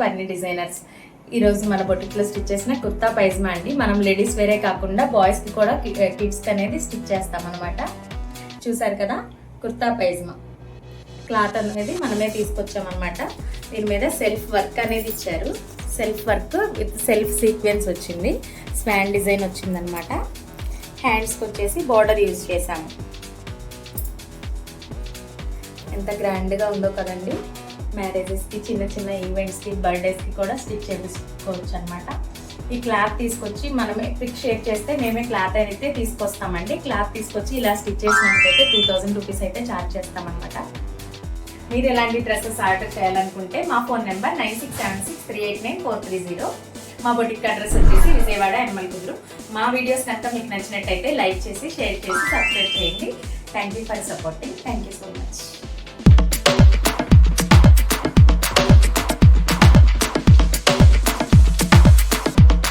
Bunny designers. ఈరోజు మన బొటిక్లో stitch చేసిన కుర్తా పైజమా అండి. మనం లేడీస్ వేరే కాకుండా బాయ్స్కి కూడా కిడ్స్కి అనేది స్టిచ్ చేస్తాం అనమాట. చూసారు కదా, కుర్తా పైజమా క్లాత్ అనేది మనమే తీసుకొచ్చామన్నమాట. దీని మీద సెల్ఫ్ వర్క్ అనేది ఇచ్చారు. Self work with self sequence వచ్చింది, స్వాన్ డిజైన్ వచ్చిందనమాట. హ్యాండ్స్కి వచ్చేసి బార్డర్ యూజ్ చేసాము. ఎంత గ్రాండ్గా ఉందో కదండి. మ్యారేజెస్కి, చిన్న చిన్న ఈవెంట్స్కి, బర్త్డేస్కి కూడా స్టిచ్ చేసుకోవచ్చు అనమాట. ఈ క్లాత్ తీసుకొచ్చి మనమే పిక్ షేర్ చేస్తే మేమే క్లాత్ అయితే తీసుకొస్తామండి. క్లాత్ తీసుకొచ్చి ఇలా స్టిచ్ చేసినందుకైతే 2000 రూపీస్ అయితే ఛార్జ్ చేస్తామన్నమాట. మీరు ఎలాంటి డ్రెస్సెస్ ఆర్డర్ చేయాలనుకుంటే మా ఫోన్ నెంబర్ 9676389430. మా బొటిక్ అడ్రస్ వచ్చేసి విజయవాడ ఎన్మల్ కుదురు. మా వీడియోస్ కనుక మీకు నచ్చినట్టయితే లైక్ చేసి, షేర్ చేసి, సబ్స్క్రైబ్ చేయండి. Thank you for supporting. Thank you so much.